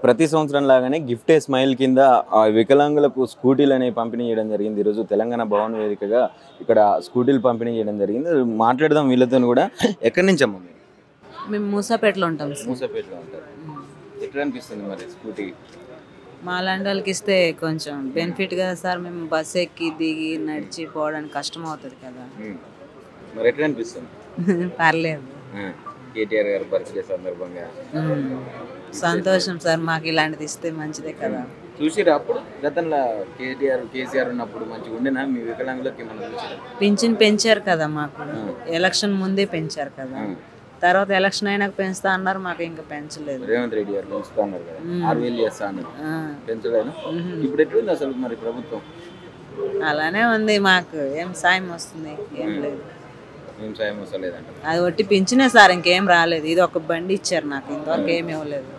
ప్రతి సంవత్సరం లాగానే గిఫ్ట్ ఏ స్మైల్ కింద వికలాంగులకు స్కూటీలు అనేవి పంపిణీ చేయడం జరిగింది. ఈరోజు తెలంగాణ భవన్ వేదికగా ఇక్కడ స్కూటీలు పంపిణీ చేయడం జరిగింది. మాట్లాడదాం వీళ్ళతో కూడా. ఎక్కడి నుంచి అమ్మ? మేము మూసాపేటలో ఉంటాం. మూసాపేటలో ఉంటారు. ఎట్లా అనిపిస్తుంది మరి స్కూటీ? మా లాంటి వాళ్ళకి ఇస్తే కొంచెం బెనిఫిట్ కదా సార్. మేము బస్ ఎక్కి దిగి నడిచి పోవడానికి కష్టం అవుతుంది కదా. మరి ఎట్లా అనిపిస్తుంది? పర్లేదు. కేటీఆర్ గారు బర్త్డే సందర్భంగా సంతోషం సార్. మాకు ఇలాంటిది ఇస్తే మంచిదే కదా. చూసిరా అప్పుడు గతంలో కేసీఆర్ ఉన్నప్పుడు మంచిగా ఉండేనా మీ వికలాంగులకి? పింఛన్ పెంచారు కదా మాకు. ఎలక్షన్ ముందే పెంచారు కదా. తర్వాత ఎలక్షన్ అయినాక పెంచుతా అన్నారు, మాకు ఇంకా పెంచలేదు. రేవంత్ రెడ్డి గారు పెంచుతా అన్నారు కదా, 6,000 చేస్తా అన్నారు, పెంచలేదు. ఇప్పుడు ఎట్లుంది అసలు మరి ప్రభుత్వం? అలానే ఉంది. మాకు ఏం సాయం వస్తుంది? ఏం లేదు. ఏం సాయం వస్తలేదంట. అది ఒట్టి పింఛనే సార్, ఇంకేం రాలేదు. ఇది ఒక బండి ఇచ్చారు నాకు, ఇంతవరకు ఏమి ఇవ్వలేదు.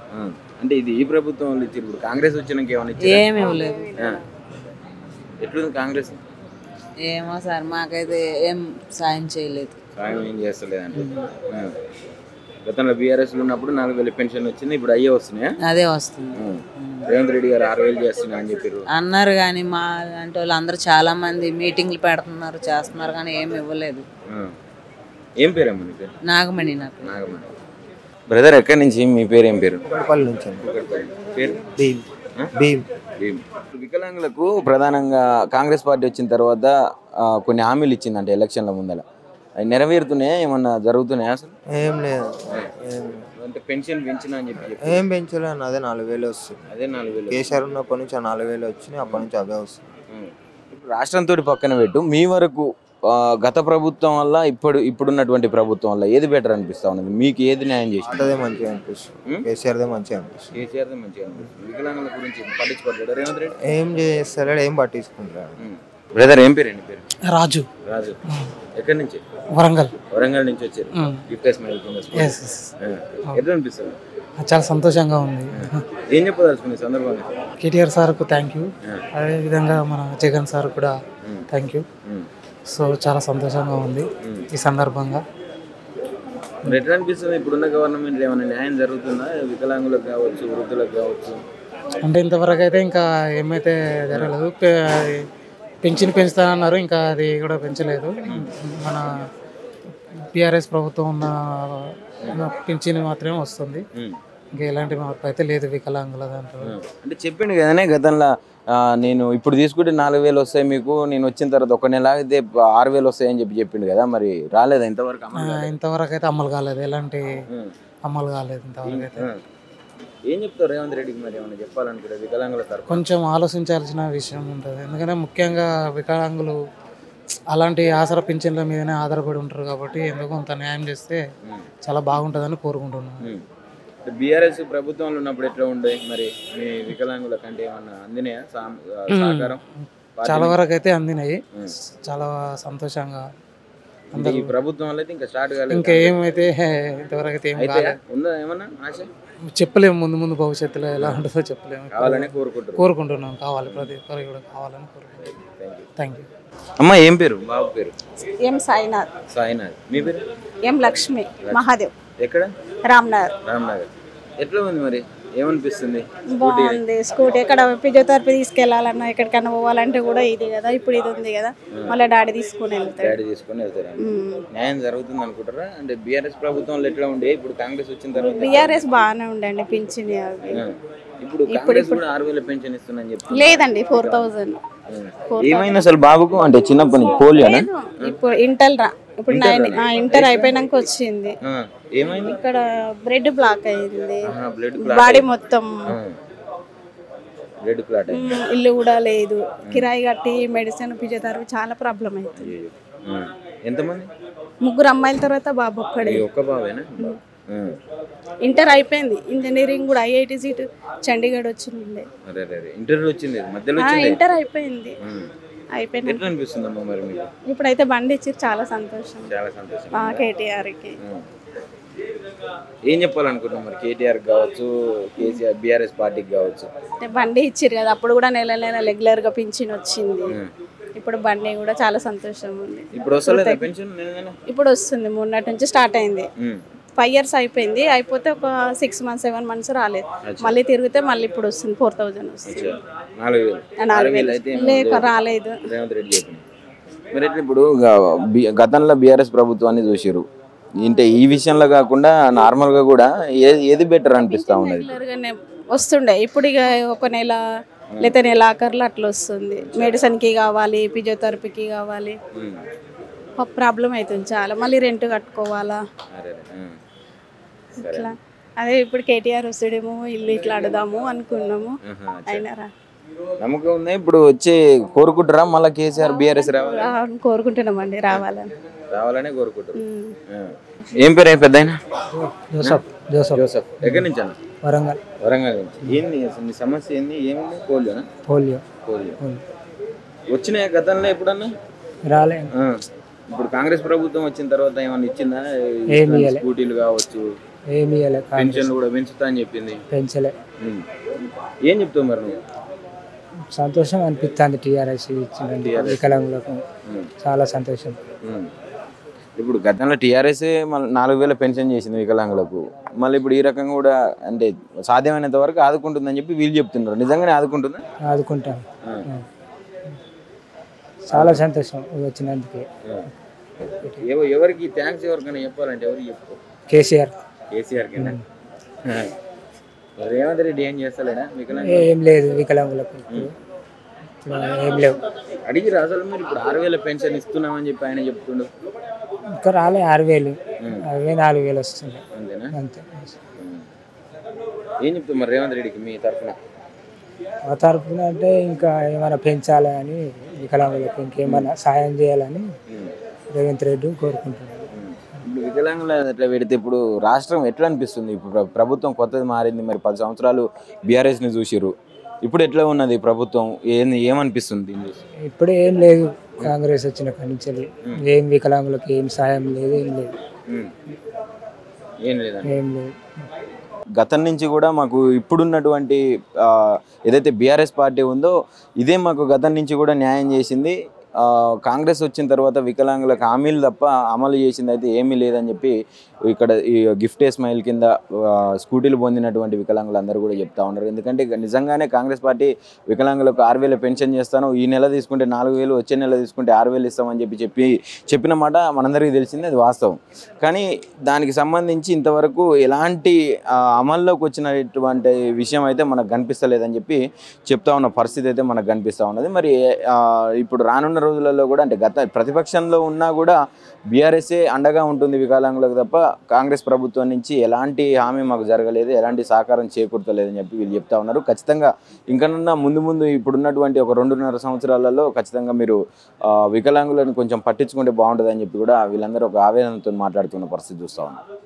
అంటే ఇది ఈ ప్రభుత్వం వాళ్ళు ఇచ్చారు. ఇప్పుడు కాంగ్రెస్ వచ్చినాక ఏమన్నా ఏమి ఇవ్వలేదు. ఎట్లుంది కాంగ్రెస్? ఏమో సార్, మాకైతే ఏం సాయం చేయలేదు. సాయం ఏం చేస్తలేదంటే. గతంలో బీఆర్ఎస్ ఉన్నప్పుడు 4,000 పెన్షన్ వచ్చింది, ఇప్పుడు అయ్యే వస్తున్నాయా? అదే వస్తుంది. రేవంత్ రెడ్డి గారు 6,000 చేస్తున్నా అని చెప్పారు అన్నారు. కానీ మా అంటే వాళ్ళు అందరూ చాలా మంది మీటింగ్లు పెడుతున్నారు, చేస్తున్నారు, కానీ ఏమి ఇవ్వలేదు. ఏం పేరేమో నీ పేరు? నాగమణి. నాకు నాగమణి. బ్రదర్ ఎక్కడి నుంచి? మీ పేరు ఏం పేరు? వికలాంగులకు ప్రధానంగా కాంగ్రెస్ పార్టీ వచ్చిన తర్వాత కొన్ని హామీలు ఇచ్చిందంటే ఎలక్షన్ల ముందర, అవి నెరవేరుతున్నాయా? ఏమన్నా జరుగుతున్నాయా? అసలు ఏం లేదు. అంటే పెన్షన్ పెంచినా అని చెప్పి ఏం పెంచలేదు. అదే 4,000 వస్తుంది. అదే 4,000 కేసీఆర్ ఉన్నప్పటి నుంచి 4,000 వచ్చినాయి, అప్పటి నుంచి అవే వస్తుంది. ఇప్పుడు రాష్ట్రంతో పక్కన పెట్టు, మీ వరకు గత ప్రభుత్వం వల్ల ఇప్పుడున్నటువంటి ప్రభుత్వం వల్ల ఏది బెటర్ అనిపిస్తా ఉన్నది? మీకు ఏది న్యాయం చేసింది? అదే మంచిగా అనిపిస్తుంది. కేసీఆర్దే మంచిగా అనిపిస్తుంది. కేసీఆర్దే మంచిగా అనిపిస్తుంది. వికలాంగుల గురించి పట్టించుకోవట్లేదు రేవంత్ రెడ్డి? ఏం చేస్తాడు, ఏం పట్టించుకుంటాడు. బ్రదర్ ఏం పేరు? పేరు రాజు. రాజు ఎక్కడి నుంచి? వరంగల్. వరంగల్ నుంచి వచ్చారు. గిఫ్ట్ స్మైల్ ఎట్లా అనిపిస్తుంది? చాలా సంతోషంగా ఉంది. ఏం చెప్పదలుచుకునే సందర్భంగా? కేటీఆర్ సార్కు థ్యాంక్ యూ, అదేవిధంగా మన జగన్ సార్ కూడా థ్యాంక్ యూ. సో చాలా సంతోషంగా ఉంది ఈ సందర్భంగా. ఎట్లా అనిపిస్తుంది? ఇప్పుడున్న గవర్నమెంట్ ఏమైనా న్యాయం జరుగుతుందా వికలాంగులకు కావచ్చు, వృద్ధులకు కావచ్చు? అంటే ఇంతవరకు అయితే ఇంకా ఏమైతే జరగలేదు. పెన్షన్ పెంచుతానన్నారు, ఇంకా అది కూడా పెంచలేదు. మన బీఆర్ఎస్ ప్రభుత్వం ఉన్న పెన్షన్ మాత్రమే వస్తుంది, ఇంకా ఎలాంటి మార్పు అయితే లేదు వికలాంగుల దాంట్లో. అంటే చెప్పిండు కదనే గతంలో, నేను ఇప్పుడు తీసుకుంటే 4,000 వస్తాయి మీకు, నేను వచ్చిన తర్వాత ఒక నెల అయితే 6,000 వస్తాయని చెప్పిండు కదా, మరి రాలేదా ఇంతవరకు? ఇంతవరకు అయితే అమలు కాలేదు, ఎలాంటి అమలు కాలేదు ఇంతవరకు అయితే. ఏం చెప్తారు రేవంత్ రెడ్డికి? మరి ఏమైనా చెప్పాలనుకుంటే వికలాంగుల తరఫున కొంచెం ఆలోచించాల్సిన విషయం ఉంటుంది. ఎందుకంటే ముఖ్యంగా వికలాంగులు అలాంటి ఆసరా పింఛన్ల మీదనే ఆధారపడి ఉంటారు కాబట్టి ఎందుకు కొంత న్యాయం చేస్తే చాలా బాగుంటుందని కోరుకుంటున్నాను. బీఆర్ఎస్ ప్రభుత్వంలో ఉన్నప్పుడు ఎట్లా ఉండే మరి మీ వికలాంగుల కంటే ఏమన్నా అందినాయా సహకారం? చాలా వరకు అయితే అందినాయి, చాలా సంతోషంగా. ఈ ప్రభుత్వం వల్ల అయితే ఇంకా స్టార్ట్ కాలేదు, ఇంకా ఏమైతే ఇంతవరకు అయితే ఉందా ఏమన్నా ఆశ? చెప్పలేము, ముందు ముందు భవిష్యత్తులో ఎలా ఉంటుందో చెప్పలేము. కావాలని కోరుకుంటున్నాం, కావాలి, ప్రతి ఒక్కరికి కూడా కావాలని కోరుకుంటున్నాం. Thank you. అమ్మ ఏం పేరు? బాబు పేరు? ఎం సాయినాథ్. సాయినాథ్. మీ పేరు? ఎం లక్ష్మి మహాదేవ్. ఎక్కడ? రామ్నగర్. రామ్నగర్. ఎట్లా ఉంది మరి? ఏమనిపిస్తుంది? బాగుంది. స్కూటీ ఎక్కడ ఫిజియోథెరపీ తీసుకెళ్లాలన్నా ఎక్కడికన్నా పోవాలంటే కూడా ఇది కదా, ఇప్పుడు ఇది ఉంది కదా, మళ్ళీ డాడీ తీసుకుని వెళ్తారు. న్యాయం జరుగుతుంది అనుకుంటారా? అంటే బీఆర్ఎస్ ప్రభుత్వంలో ఎట్లా ఉండే, ఇప్పుడు కాంగ్రెస్ వచ్చిన తర్వాత? బీఆర్ఎస్ బాగానే ఉండండి పింఛన్ అవి. ఇప్పుడు కాంగ్రెస్ కూడా 6,000 పెన్షన్ ఇస్తుందని చెప్పి. లేదండి, 4,000. ఏమైనా అసలు బాబుకు? అంటే చిన్నప్పటి నుంచి పోలియోనా? ఇప్పుడు ఇప్పుడు ఇంటర్ అయిపోయినాక వచ్చింది. ఏమైంది? ఇక్కడ బ్లడ్ బ్లాక్ అయింది, బాడీ మొత్తం. Blood clot. ఇల్లు కూడా లేదు, కిరాయి కట్టి మెడిసిన్ ఫిజియోథెరపీ చాలా ప్రాబ్లం అవుతుంది. ఎంతమంది? 3 అమ్మాయిల తర్వాత బాబు ఒక్కడే. ఒక్క బాబేనా? ఇంటర్ అయిపోయింది, ఇంజనీరింగ్ కూడా ఐఐటి సీట్ చండీగఢ్ వచ్చింది. ఇంటర్ అయిపోయింది. ఇప్పుడైతే బండి ఇచ్చి చాలా సంతోషం కేటీఆర్కి. ఏం చెప్పాలనుకుంటున్నాం మరి కేటీఆర్ కావచ్చు, కేసీఆర్ బీఆర్ఎస్ పార్టీకి కావచ్చు? బండి ఇచ్చారు కదా, అప్పుడు కూడా నెల నెల రెగ్యులర్ గా పింఛన్ వచ్చింది. ఇప్పుడు బండి కూడా చాలా సంతోషం ఉంది. ఇప్పుడు వస్తలేదా పెన్షన్? ఇప్పుడు వస్తుంది, మొన్నటి నుంచి స్టార్ట్ అయింది. 5 years అయిపోయింది. అయిపోతే ఒక 6 months 7 months రాలేదు. మళ్ళీ తిరిగితే మళ్ళీ ఇప్పుడు వస్తుంది 4000 వస్తుంది. 4000 అయితే లేక రాలేదు. రేవంత్ రెడ్డి చెప్పింది. మరి ఎట్లా ఇప్పుడు గతంలో బీఆర్ఎస్ ప్రభుత్వాన్ని చూసిరు, అంటే ఈ విషయంలో కాకుండా నార్మల్గా కూడా ఏది బెటర్ అనిపిస్తూ ఉన్నది? రెగ్యులర్గానే వస్తుండే. ఇప్పుడు ఇక ఒక నెల లేదా నెల ఆఖర్లో అట్లా వస్తుంది. మెడిసిన్కి కావాలి, ఫిజియోథెరపీకి కావాలి, ప్రాబ్లం అవుతుంది చాలా. మళ్ళీ రెంట్ కట్టుకోవాలా ఇట్లా. అదే ఇప్పుడు కేటీఆర్ వస్తాడేమో ఇల్లు ఇట్లా అడుగుదాము అనుకున్నాము, అయినారా నమ్మకం ఉంది. ఇప్పుడు వచ్చి కోరుకుంటారా మళ్ళీ కేసీఆర్ బీఆర్ఎస్ కోరుకుంటున్నామండి, రావాలని కోరుకుంటారు. ఏం పేరు ఏం పెద్ద జోసఫ్. జోసఫ్ ఎక్కడి నుంచి అన్న? వరంగల్. వరంగల్ నుంచి. ఏంది అసలు నీ సమస్య ఏంది? ఏముంది? పోలియో. వచ్చినాయి గతంలో ఎప్పుడన్నా? రాలే. ఇప్పుడు కాంగ్రెస్ ప్రభుత్వం వచ్చిన తర్వాత ఏమన్నా ఇచ్చిందా? స్కూటీలు కావచ్చు, పెన్షన్లు కూడా పెంచుతా అని చెప్పింది, పెంచలే. ఏం చెప్తావు మరి నువ్వు? సంతోషం అనిపిస్తుంది టీఆర్ఎస్ ఇచ్చిందండి వికలాంగులకు, చాలా సంతోషం. ఇప్పుడు గతంలో టీఆర్ఎస్ 4000 పెన్షన్ చేసింది వికలాంగులకు, మళ్ళీ ఇప్పుడు ఈ రకంగా కూడా అంటే సాధ్యమైనంత వరకు ఆదుకుంటుందని చెప్పి వీళ్ళు చెప్తున్నారు. నిజంగానే ఆదుకుంటుందా? ఆదుకుంటాం, చాలా సంతోషం వచ్చినందుకే. ఎవరికి థ్యాంక్స్ ఎవరికైనా చెప్పాలంటే ఎవరికి చెప్పుకో? కేసీఆర్ కింద రేవంత్ రెడ్డి ఏం చేస్తలేడా వికలాంగులు? ఏం లేదు వికలాంగులకు ఏం లేవు. అడిగిరా అసలు మీరు? ఇప్పుడు 6000 పెన్షన్ ఇస్తున్నామని చెప్పి ఆయన చెప్తుండ్రు. ఇంకా రాలే 6000, 4000 వస్తుంది అంతేనా? అంతే. ఏం చెప్తారు మరి రేవంత్ రెడ్డికి మీ తరఫున? మా తరఫున అంటే ఇంకా ఏమైనా పెంచాలి అని, వికలాంగులకు ఇంకేమైనా సాయం చేయాలని రేవంత్ రెడ్డి కోరుకుంటున్నాను. ఇప్పుడు వికలాంగులు అట్లా పెడితే ఇప్పుడు రాష్ట్రం ఎట్లా అనిపిస్తుంది? ఇప్పుడు ప్రభుత్వం కొత్తది మారింది, మరి 10 సంవత్సరాలు బీఆర్ఎస్ని చూసిరు, ఇప్పుడు ఎట్లా ఉన్నది ప్రభుత్వం? ఏమనిపిస్తుంది? ఇప్పుడు ఏం లేదు, కాంగ్రెస్ వచ్చిన కానించాలి ఏం వికలాంగులకు ఏం సాయం లేదు, ఏం లేదు. గతం నుంచి కూడా మాకు ఇప్పుడున్నటువంటి ఏదైతే బీఆర్ఎస్ పార్టీ ఉందో ఇదే మాకు గతం నుంచి కూడా న్యాయం చేసింది. కాంగ్రెస్ వచ్చిన తర్వాత వికలాంగులకు హామీలు తప్ప అమలు చేసింది అయితే ఏమీ లేదని చెప్పి ఇక్కడ ఈ గిఫ్ట్ ఏ స్మైల్ కింద స్కూటీలు పొందినటువంటి వికలాంగులు అందరూ కూడా చెప్తా ఉన్నారు. ఎందుకంటే నిజంగానే కాంగ్రెస్ పార్టీ వికలాంగులకు 6000 పెన్షన్ చేస్తాను, ఈ నెల తీసుకుంటే 4000, వచ్చే నెల తీసుకుంటే 6000 ఇస్తామని చెప్పిన మాట మనందరికీ తెలిసింది, అది వాస్తవం. కానీ దానికి సంబంధించి ఇంతవరకు ఎలాంటి అమల్లోకి వచ్చినటువంటి విషయం అయితే మనకు కనిపిస్తలేదని చెప్పి చెప్తా ఉన్న పరిస్థితి అయితే మనకు కనిపిస్తూ ఉన్నది. మరి ఇప్పుడు రానున్న రోజులలో కూడా అంటే ప్రతిపక్షంలో ఉన్నా కూడా బీఆర్ఎస్ఏ అండగా ఉంటుంది వికలాంగులకు తప్ప కాంగ్రెస్ ప్రభుత్వం నుంచి ఎలాంటి హామీ మాకు జరగలేదు, ఎలాంటి సహకారం చేకూర్తలేదని చెప్పి వీళ్ళు చెప్తా ఉన్నారు. ఖచ్చితంగా ఇంకనన్నా ముందు ఇప్పుడున్నటువంటి ఒక 2.5 సంవత్సరాలలో ఖచ్చితంగా మీరు వికలాంగులను కొంచెం పట్టించుకుంటే బాగుంటుందని చెప్పి కూడా వీళ్ళందరూ ఒక ఆవేదనతో మాట్లాడుతున్న పరిస్థితి చూస్తూ ఉన్నారు.